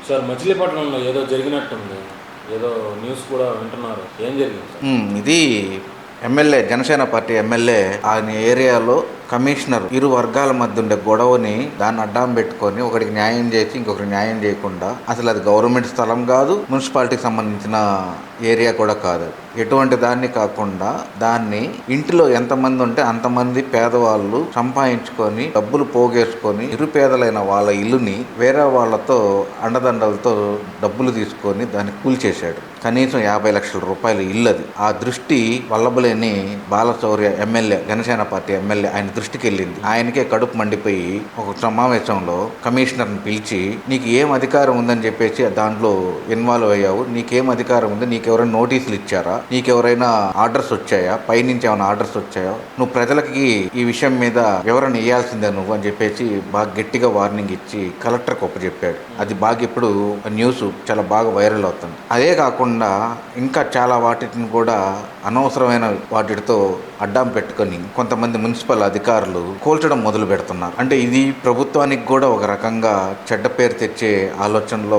Sir మచిలీపట్నంలో ఏదో జరిగినట్టుంది, ఏదో న్యూస్ కూడా వింటున్నారు. ఏం జరిగింది సార్? ఇది ఎమ్మెల్యే, జనసేన పార్టీ ఎమ్మెల్యే ఆయన ఏరియాలో కమిషనర్ ఇరు వర్గాల మధ్య ఉండే గొడవని దాన్ని అడ్డం పెట్టుకొని ఒకరికి న్యాయం చేసి ఇంకొకరికి న్యాయం చేయకుండా, అసలు అది గవర్నమెంట్ స్థలం కాదు, మున్సిపాలిటీకి సంబంధించిన ఏరియా కూడా కాదు, ఎటువంటి దాన్ని కాకుండా దాన్ని ఇంటిలో ఎంతమంది ఉంటే అంతమంది పేదవాళ్ళు సంపాదించుకొని డబ్బులు పోగేసుకొని నిరుపేదలైన వాళ్ళ ఇల్లుని వేరే వాళ్ళతో అండదండలతో డబ్బులు తీసుకొని దాన్ని కూల్చేశాడు. కనీసం 50 లక్షల రూపాయల ఇల్లు అది. ఆ దృష్టి వల్లభలేని బాలశౌర్య ఎమ్మెల్యే, జనసేన పార్టీ ఎమ్మెల్యే, ఆయన దృష్టికి వెళ్ళింది. ఆయనకే కడుపు మండిపోయి ఒక సమావేశంలో కమిషనర్ని పిలిచి, నీకు ఏం అధికారం ఉందని చెప్పేసి దాంట్లో ఇన్వాల్వ్ అయ్యావు, నీకేం అధికారం ఉంది, నీకెవరైనా నోటీసులు ఇచ్చారా, నీకెవరైనా ఆర్డర్స్ వచ్చాయా, పైనుంచి ఏమైనా ఆర్డర్స్ వచ్చాయా, నువ్వు ప్రజలకి ఈ విషయం మీద వివరణ ఇవ్వాల్సిందే నువ్వు అని చెప్పేసి బాగా గట్టిగా వార్నింగ్ ఇచ్చి కలెక్టర్కి ఒప్పచెప్పాడు. అది బాగా ఇప్పుడు న్యూస్ చాలా బాగా వైరల్ అవుతుంది. అదే కాకుండా ఇంకా చాలా వాటిని కూడా అనవసరమైన వాటితో అడ్డం పెట్టుకొని కొంతమంది మున్సిపల్ అధికారులు కూల్చడం మొదలు పెడుతున్నారు. అంటే ఇది ప్రభుత్వానికి కూడా ఒక రకంగా చెడ్డ పేరు తెచ్చే ఆలోచనలో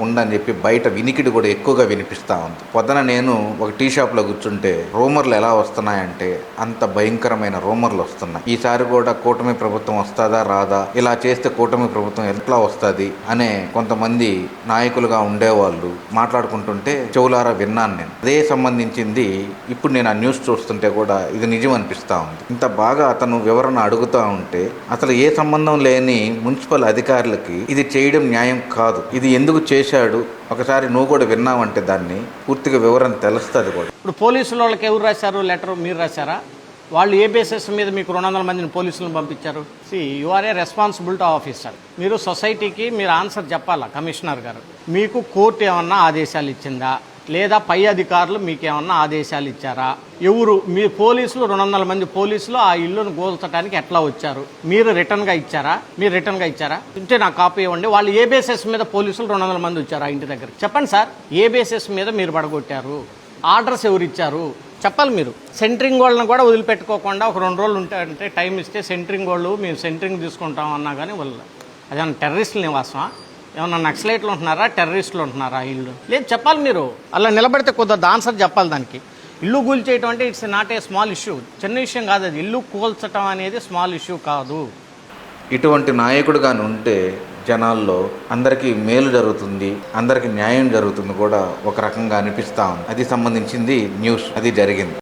ఉందని చెప్పి బయట వినికిడి కూడా ఎక్కువగా వినిపిస్తూ ఉంది. పొద్దున నేను ఒక టీ షాప్లో కూర్చుంటే రూమర్లు ఎలా వస్తున్నాయంటే అంత భయంకరమైన రూమర్లు వస్తున్నాయి. ఈసారి కూడా కూటమి ప్రభుత్వం వస్తుందా రాదా, ఇలా చేస్తే కూటమి ప్రభుత్వం ఎట్లా వస్తుంది అనే కొంతమంది నాయకులుగా ఉండేవాళ్ళు మాట్లాడుకుంటుంటే చెవులారా విన్నాను నేను. అదే సంబంధించింది ఇప్పుడు నేను ఆ న్యూస్ చూస్తుంటే కూడా ఇది నిజం అనిపిస్తూ ఉంది. ఇంత బాగా అతను వివరణ అడుగుతూ ఉంటే అసలు ఏ సంబంధం లేని మున్సిపల్ అధికారులకి ఇది చేయడం న్యాయం కాదు. ఇది ఎందుకు చేశాడు ఒకసారి నువ్వు కూడా విన్నావంటే దాన్ని పూర్తిగా వివరణ తెలుస్తుంది కూడా. ఇప్పుడు పోలీసుల వాళ్ళకి ఎవరు రాశారు లెటర్? మీరు రాశారా? వాళ్ళు ఏ బేసిస్ మీద మీకు 200 మందిని పోలీసులను పంపించారు? You are a responsibility officer. మీరు సొసైటీకి మీరు ఆన్సర్ చెప్పాలా కమిషనర్ గారు. మీకు కోర్టు ఏమన్నా ఆదేశాలు ఇచ్చిందా, లేదా పై అధికారులు మీకు ఏమన్నా ఆదేశాలు ఇచ్చారా? ఎవరు మీ పోలీసులు 200 మంది పోలీసులు ఆ ఇల్లును గోల్చడానికి ఎట్లా వచ్చారు? మీరు రిటర్న్గా ఇచ్చారా? ఇంటే నాకు కాపీ ఇవ్వండి. వాళ్ళు ఏ బేసిస్ మీద పోలీసులు 200 మంది వచ్చారు ఆ ఇంటి దగ్గర? చెప్పండి సార్, ఏ బేసిస్ మీద మీరు పడగొట్టారు? ఆర్డర్స్ ఎవరు ఇచ్చారు చెప్పాలి. మీరు సెంట్రింగ్ వాళ్ళని కూడా వదిలిపెట్టుకోకుండా ఒక 2 రోజులు అంటే టైం ఇస్తే సెంట్రింగ్ వాళ్ళు మేము సెంట్రింగ్ తీసుకుంటాం అన్నా కానీ వాళ్ళు అదేమన్నా టెర్రరిస్టుల నివాసమా? ఏమన్నా నక్సలైట్లు ఉంటున్నారా, టెర్రరిస్టులు ఉంటున్నారా ఇల్లు? లేదు చెప్పాలి. మీరు అలా నిలబడితే కొద్దిగా ఆన్సర్ చెప్పాలి దానికి. ఇల్లు కూల్చేయటం అంటే it's not a small issue, చిన్న విషయం కాదు అది. ఇల్లు కూల్చటం అనేది స్మాల్ ఇష్యూ కాదు. ఇటువంటి నాయకుడుగాను ఉంటే జనాల్లో అందరికీ మేలు జరుగుతుంది, అందరికీ న్యాయం జరుగుతుంది కూడా ఒక రకంగా అనిపిస్తూ ఉంది. అది సంబంధించింది న్యూస్, అది జరిగింది.